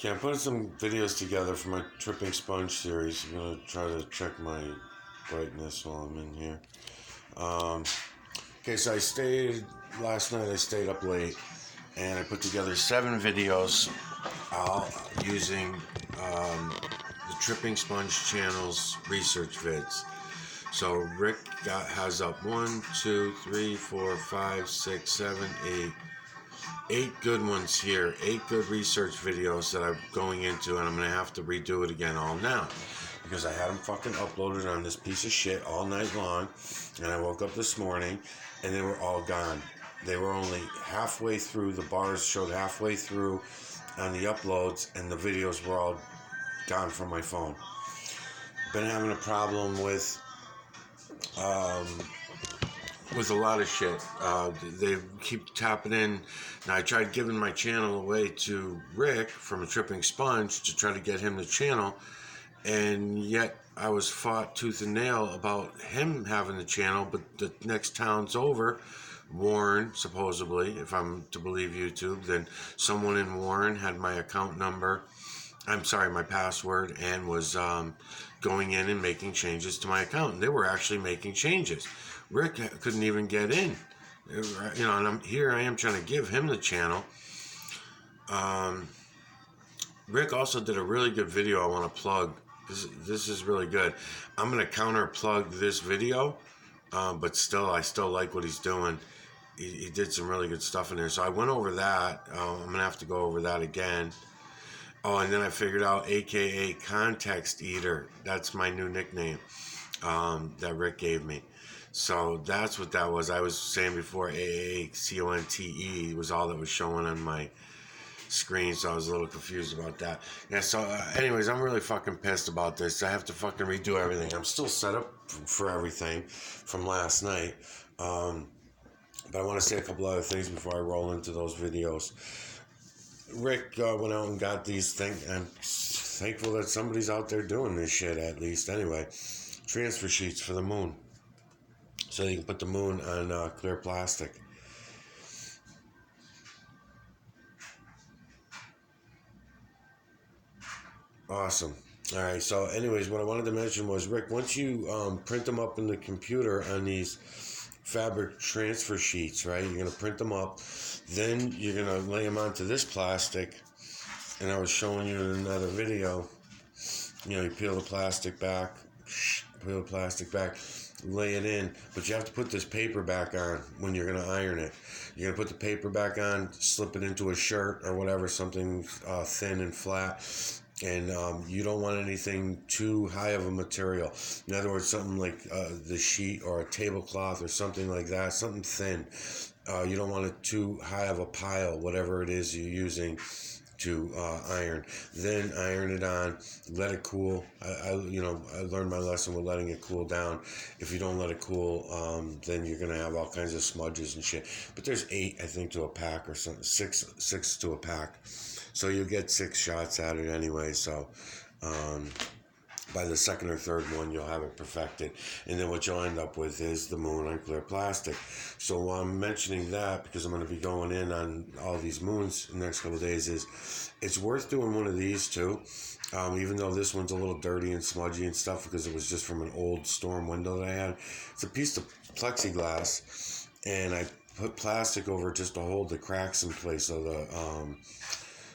Okay, I'm putting some videos together for my Tripping Sponge series. I'm going to try to check my brightness while I'm in here. Okay, so last night I stayed up late and I put together 7 videos using the Tripping Sponge channel's research vids. So Rick has up 1, 2, 3, 4, 5, 6, 7, 8 good ones here, 8 good research videos that I'm going into, and I'm going to have to redo it again all now because I had them fucking uploaded on this piece of shit all night long, and I woke up this morning and they were all gone. They were only halfway through, the bars showed halfway through on the uploads, and the videos were all gone from my phone. Been having a problem with a lot of shit. They keep tapping in. Now, I tried giving my channel away to Rick from a Tripping Sponge to try to get him the channel, and yet I was fought tooth and nail about him having the channel, but the next town's over, Warren, supposedly, if I'm to believe YouTube, then someone in Warren had my account number, my password, and was going in and making changes to my account. And they were actually making changes. Rick couldn't even get in. And I am trying to give him the channel. Rick also did a really good video I want to plug. This is really good. I'm going to counter plug this video, but I still like what he's doing. He did some really good stuff in there. So I went over that. I'm going to have to go over that again. Oh, and then I figured out AKA Context Eater. That's my new nickname that Rick gave me. So that's what that was. I was saying before, AACONTE was all that was showing on my screen, so I was a little confused about that. Yeah, so anyways, I'm really fucking pissed about this. I have to fucking redo everything. I'm still set up for everything from last night. But I want to say a couple other things before I roll into those videos. Rick went out and got these things. I'm thankful that somebody's out there doing this shit, at least. Anyway, transfer sheets for the moon. So you can put the moon on clear plastic. Awesome. All right. So anyways, what I wanted to mention was, Rick, once you print them up in the computer on these fabric transfer sheets, right? You're going to print them up. Then you're going to lay them onto this plastic. And I was showing you in another video, you peel the plastic back, lay it in, but you have to put this paper back on when you're going to iron it. You're going to put the paper back on, slip it into a shirt or whatever, something thin and flat. And you don't want anything too high of a material. In other words, something like the sheet or a tablecloth or something like that, something thin. You don't want it too high of a pile, whatever it is you're using to iron. Then iron it on, let it cool. I learned my lesson with letting it cool down. If you don't let it cool, then you're gonna have all kinds of smudges and shit. But there's 8, I think, to a pack, or something, six to a pack. So you get 6 shots at it anyway. So by the second or third one, you'll have it perfected. And then what you'll end up with is the moon on clear plastic. So while I'm mentioning that, because I'm going to be going in on all these moons in the next couple of days, it's worth doing one of these too. Even though this one's a little dirty and smudgy and stuff because it was just from an old storm window that I had. It's a piece of plexiglass, and I put plastic over it just to hold the cracks in place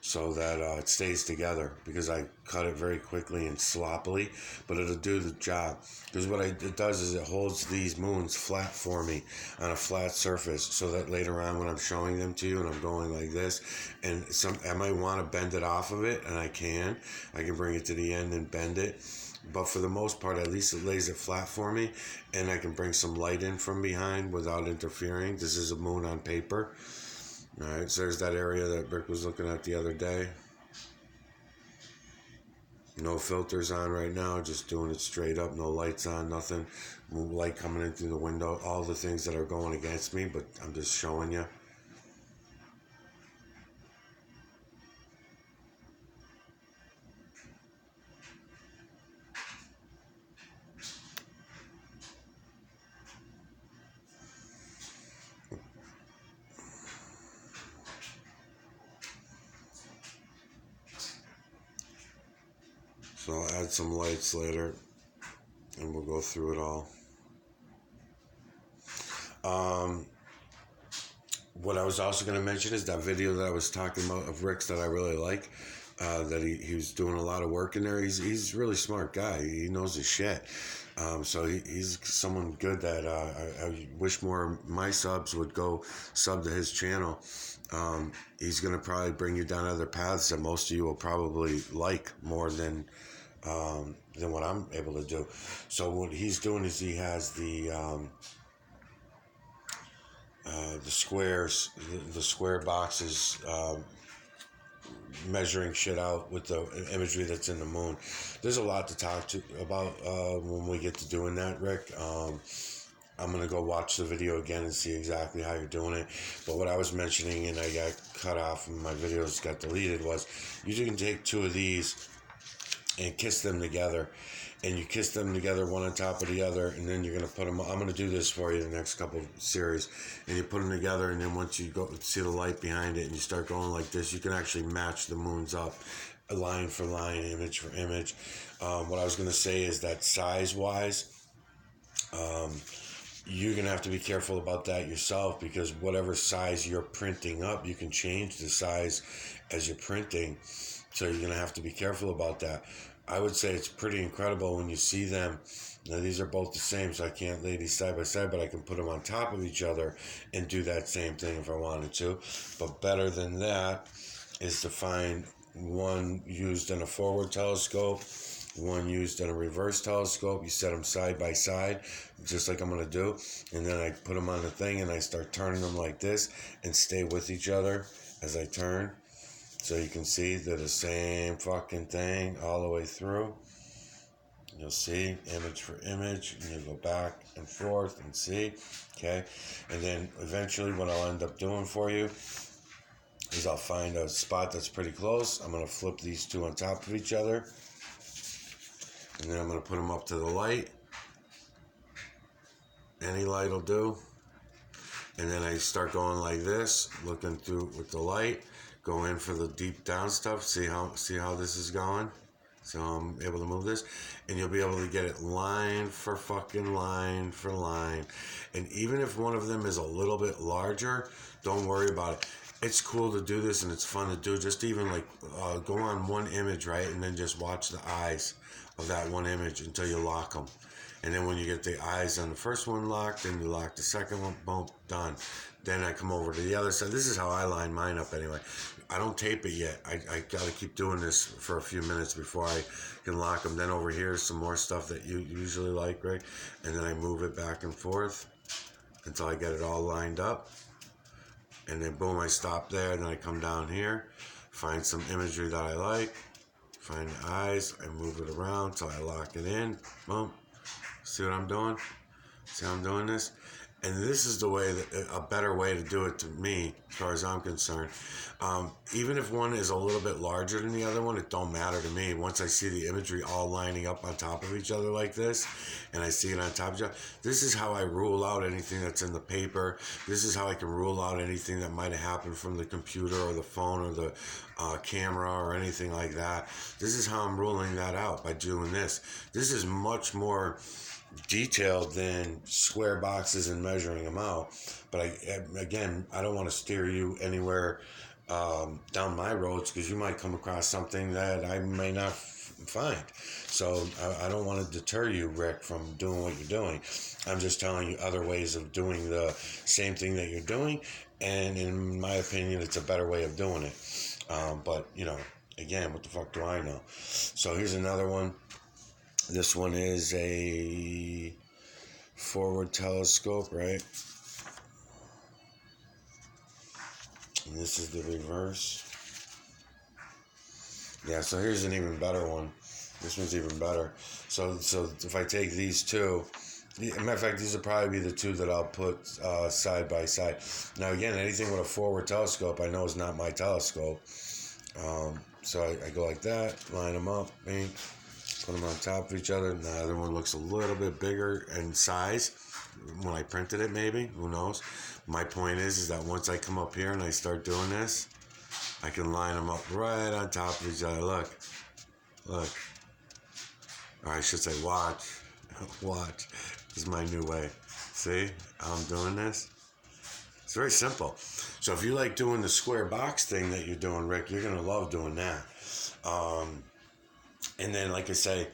so that it stays together, because I cut it very quickly and sloppily, but it'll do the job. Because what it does is it holds these moons flat for me on a flat surface, so that later on when I'm showing them to you and I'm going like this, and I might want to bend it off of it, and I can bring it to the end and bend it. But for the most part, at least it lays it flat for me, and I can bring some light in from behind without interfering. This is a moon on paper. Alright, so there's that area that Rick was looking at the other day. No filters on right now, just doing it straight up, no lights on, nothing. Light coming in through the window, all the things that are going against me, but I'm just showing you. So I'll add some lights later, and we'll go through it all. What I was also going to mention is that video that I was talking about of Rick's that I really like. That he was doing a lot of work in there. He's a really smart guy. He knows his shit. So he's someone good that I wish more of my subs would go sub to his channel. He's going to probably bring you down other paths that most of you will probably like more than what I'm able to do. So what he's doing is he has the squares, the square boxes, measuring shit out with the imagery that's in the moon. There's a lot to talk about when we get to doing that, Rick. I'm going to go watch the video again and see exactly how you're doing it. But what I was mentioning, and I got cut off and my videos got deleted, was you can take two of these and kiss them together. And you kiss them together one on top of the other, and then you're going to put them, I'm going to do this for you the next couple series, and you put them together, and then once you go see the light behind it and you start going like this, you can actually match the moons up line for line, image for image. What I was going to say is that size-wise, you're going to have to be careful about that yourself, because whatever size you're printing up, you can change the size as you're printing, so you're going to have to be careful about that. I would say it's pretty incredible when you see them. Now, these are both the same, so I can't lay these side by side, but I can put them on top of each other and do that same thing if I wanted to. But better than that is to find one used in a forward telescope, one used in a reverse telescope. You set them side by side, just like I'm going to do. And then I put them on the thing and I start turning them like this and stay with each other as I turn. So you can see they're the same fucking thing all the way through. You'll see image for image, and you go back and forth and see, okay? And then eventually what I'll end up doing for you is I'll find a spot that's pretty close. I'm going to flip these two on top of each other. And then I'm going to put them up to the light. Any light will do. And then I start going like this, looking through with the light. Go in for the deep down stuff. See how this is going. So I'm able to move this, and you'll be able to get it line for fucking line for line. And even if one of them is a little bit larger, don't worry about it. It's cool to do this, and it's fun to do. Just even like go on one image, right, and then just watch the eyes of that one image until you lock them. And then when you get the eyes on the first one locked, then you lock the second one, boom, done. Then I come over to the other side. This is how I line mine up anyway. I don't tape it yet. I got to keep doing this for a few minutes before I can lock them. Then over here is some more stuff that you usually like, right? And then I move it back and forth until I get it all lined up. And then boom, I stop there. And then I come down here, find some imagery that I like, find the eyes, I move it around until I lock it in. Boom. See what I'm doing? See how I'm doing this? And this is the way, a better way to do it to me, as far as I'm concerned. Even if one is a little bit larger than the other one, it don't matter to me. Once I see the imagery all lining up on top of each other like this, and I see it on top of each other, this is how I rule out anything that's in the paper. This is how I can rule out anything that might have happened from the computer or the phone or the camera or anything like that. This is how I'm ruling that out, by doing this. This is much more detailed than square boxes and measuring them out. But I don't want to steer you anywhere down my roads, because you might come across something that I may not find. So I don't want to deter you, Rick, from doing what you're doing. I'm just telling you other ways of doing the same thing that you're doing, and in my opinion, it's a better way of doing it. But again, what the fuck do I know? So here's another one. This one is a forward telescope, right? And this is the reverse. Yeah, so here's an even better one. This one's even better. So if I take these two, as a matter of fact, these will probably be the two that I'll put side by side. Now again, anything with a forward telescope I know is not my telescope. So I go like that, line them up, bing. Put them on top of each other. The other one looks a little bit bigger in size when I printed it, maybe. Who knows? My point is that once I come up here and I start doing this, I can line them up right on top of each other. Look. Or I should say watch. Watch is my new way. See how I'm doing this? It's very simple. So if you like doing the square box thing that you're doing, Rick, you're going to love doing that. And then, like I say,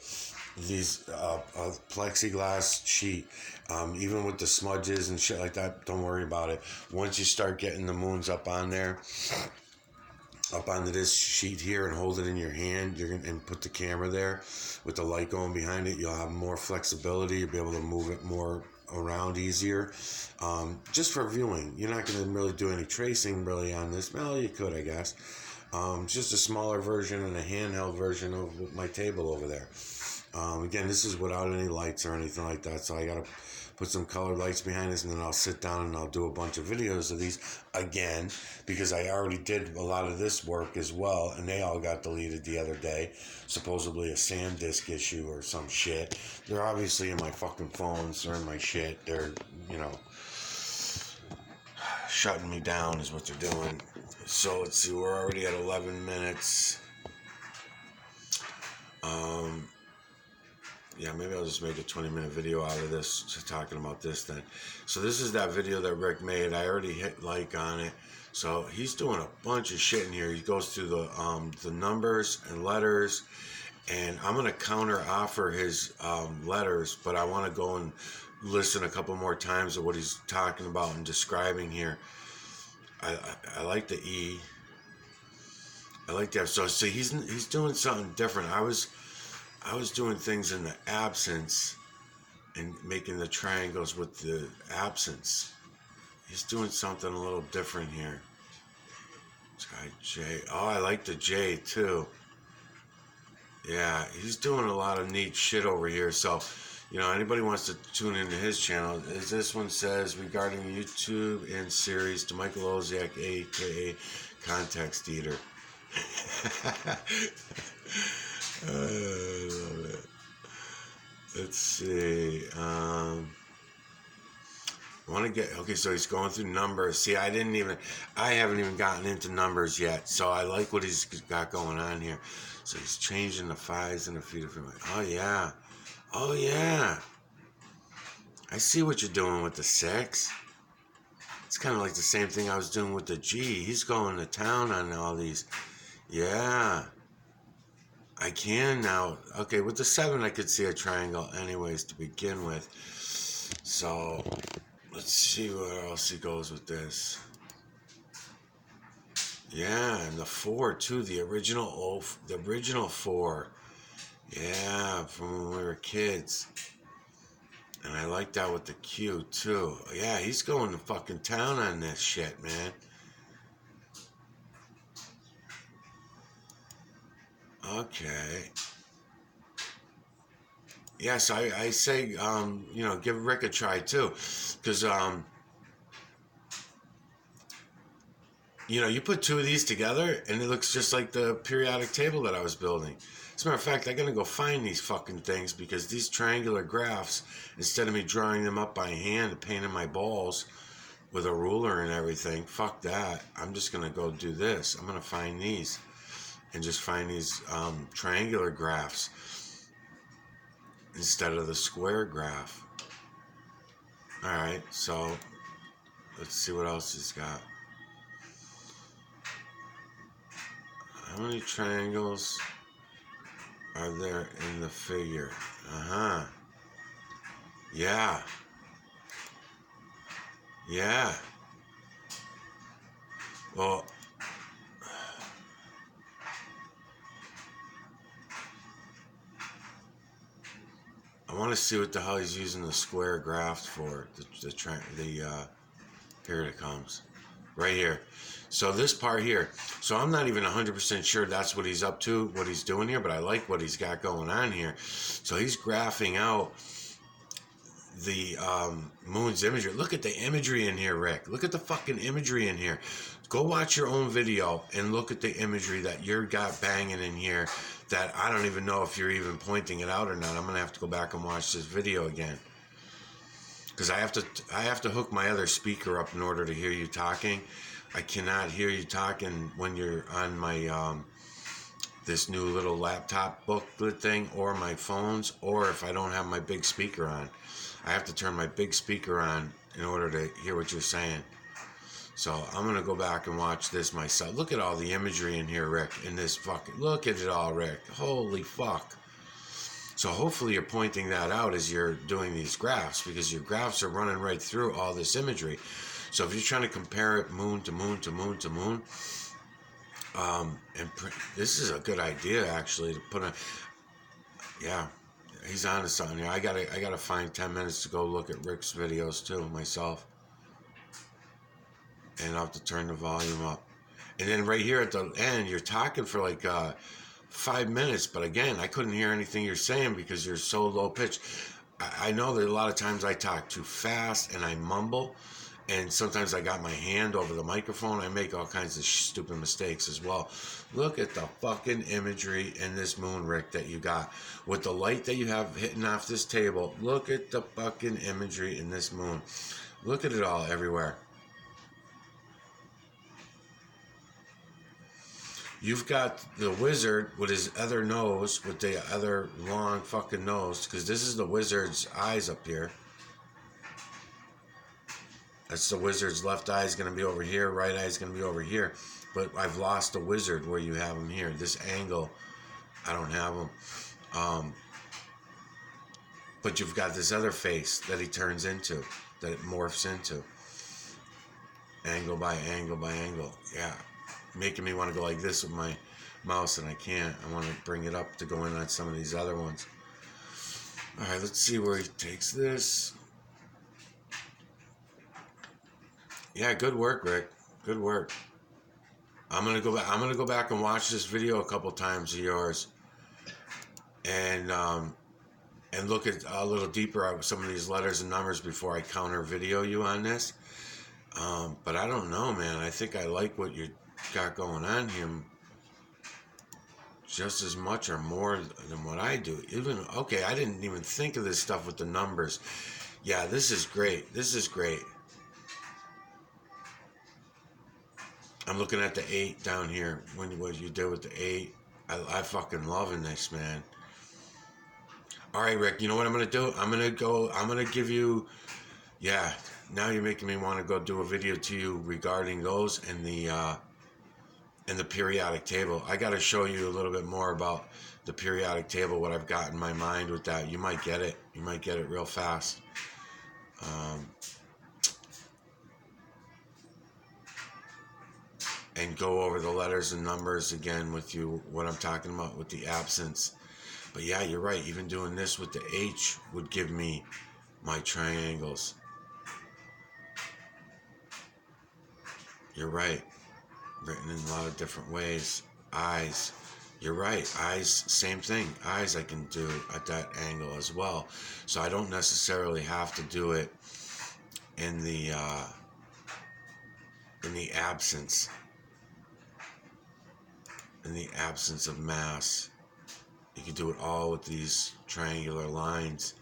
these plexiglass sheet, even with the smudges and shit like that, don't worry about it. Once you start getting the moons up on there, up onto this sheet here and hold it in your hand, and put the camera there with the light going behind it, you'll have more flexibility. You'll be able to move it more around easier, just for viewing. You're not going to really do any tracing really on this. Well, you could, I guess. It's just a smaller version and a handheld version of my table over there. Again, this is without any lights or anything like that, so I gotta put some colored lights behind this, and then I'll sit down and I'll do a bunch of videos of these again, because I already did a lot of this work as well, and they all got deleted the other day. Supposedly a SanDisk issue or some shit. They're obviously in my fucking phones. They're in my shit. They're, shutting me down is what they're doing. So let's see, we're already at 11 minutes. Yeah, maybe I'll just make a 20-minute video out of this, just talking about this then. So this is that video that Rick made. I already hit like on it. So he's doing a bunch of shit in here. He goes through the numbers and letters, and I'm gonna counter offer his letters, but I want to go and listen a couple more times of what he's talking about and describing here. I like the E. I like that. So see, he's doing something different. I was doing things in the absence and making the triangles with the absence. He's doing something a little different here. This guy J. Oh, I like the J too. Yeah, he's doing a lot of neat shit over here. So, anybody wants to tune into his channel, as this one says, regarding YouTube and series to Michael Oziak, aka Context Eater. I love it. Let's see. I want to get, okay, so he's going through numbers. See, I haven't even gotten into numbers yet, so I like what he's got going on here. So he's changing the 5s and a few different ways. Oh, yeah. Oh, yeah. I see what you're doing with the 6. It's kind of like the same thing I was doing with the G. He's going to town on all these. Yeah. I can now. Okay, with the 7, I could see a triangle anyways to begin with. So, let's see where else he goes with this. Yeah, and the 4 too, the original 4. Yeah, from when we were kids. And I like that with the Q too. Yeah, he's going to fucking town on this shit, man. Okay. Yes, I say, give Rick a try too. Because, you put 2 of these together and it looks just like the periodic table that I was building. As a matter of fact, I'm going to go find these fucking things, because these triangular graphs, instead of me drawing them up by hand and painting my balls with a ruler and everything, fuck that. I'm just going to go do this. I'm going to find these and just find these triangular graphs instead of the square graph. All right, so let's see what else he's got. How many triangles are there in the figure? Uh-huh. Yeah. Yeah. Well, I want to see what the hell he's using the square graph for. Here it comes. Right here. So this part here. So I'm not even 100% sure that's what he's up to, what he's doing here, but I like what he's got going on here. So he's graphing out the moon's imagery. Look at the imagery in here, Rick. Look at the fucking imagery in here. Go watch your own video and look at the imagery that you're got banging in here, that I don't even know if you're even pointing it out or not. I'm gonna have to go back and watch this video again, because I have to hook my other speaker up in order to hear you talking. I cannot hear you talking when you're on my this new little laptop booklet thing, or my phones, or if I don't have my big speaker on. I have to turn my big speaker on in order to hear what you're saying. So I'm going to go back and watch this myself. Look at all the imagery in here, Rick, in this fucking... Look at it all, Rick. Holy fuck. So hopefully you're pointing that out as you're doing these graphs, because your graphs are running right through all this imagery. So if you're trying to compare it moon to moon to moon to moon, this is a good idea, actually, to put a... Yeah, he's on to something here. I gotta find 10 minutes to go look at Rick's videos, too, myself. And I'll have to turn the volume up. And then right here at the end, you're talking for like 5 minutes. But again, I couldn't hear anything you're saying because you're so low pitched. I know that a lot of times I talk too fast and I mumble. And sometimes I got my hand over the microphone. I make all kinds of stupid mistakes as well. Look at the fucking imagery in this moon, Rick, that you got. With the light that you have hitting off this table. Look at the fucking imagery in this moon. Look at it all everywhere. You've got the wizard with his other nose, with the other long fucking nose, because this is the wizard's eyes up here. That's the wizard's left eye is going to be over here, right eye is going to be over here. But I've lost the wizard where you have him here. This angle, I don't have him. But you've got this other face that he turns into, that it morphs into. Angle by angle by angle, yeah. Making me want to go like this with my mouse, and I can't. I want to bring it up to go in on some of these other ones. All right, let's see where he takes this. Yeah, good work, Rick. Good work. I'm gonna go back. I'm gonna go back and watch this video a couple times of yours, and look at a little deeper at some of these letters and numbers before I counter video you on this. But I don't know, man. I think I like what you got going on here just as much or more than what I do. Even, okay, I didn't even think of this stuff with the numbers. Yeah, this is great. This is great. I'm looking at the 8 down here. What you did with the 8. I fucking loving this, man. All right, Rick, you know what I'm going to do? I'm going to give you, yeah, now you're making me want to go do a video to you regarding those and the periodic table. I got to show you a little bit more about the periodic table, what I've got in my mind with that. You might get it. You might get it real fast. And go over the letters and numbers again with you, what I'm talking about with the absence. But yeah, you're right. Even doing this with the H would give me my triangles. You're right. Written in a lot of different ways. Eyes. You're right. Eyes, same thing. Eyes I can do at that angle as well. So I don't necessarily have to do it in the absence. In the absence of mass. You can do it all with these triangular lines.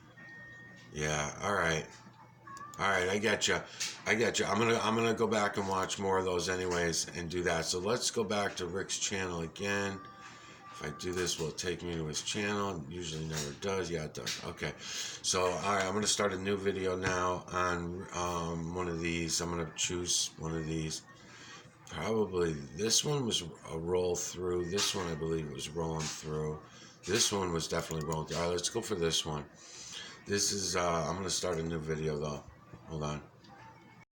Yeah, all right. All right, I got you. I got you. I'm gonna go back and watch more of those anyways and do that. So let's go back to Rick's channel again. If I do this, will it take me to his channel? It usually never does. Yeah, it does. Okay. So, all right, I'm gonna start a new video now on one of these. I'm gonna choose one of these. Probably this one was a roll through. This one, I believe, was rolling through. This one was definitely rolling through. All right, let's go for this one. This is, I'm going to start a new video, though. Hold on.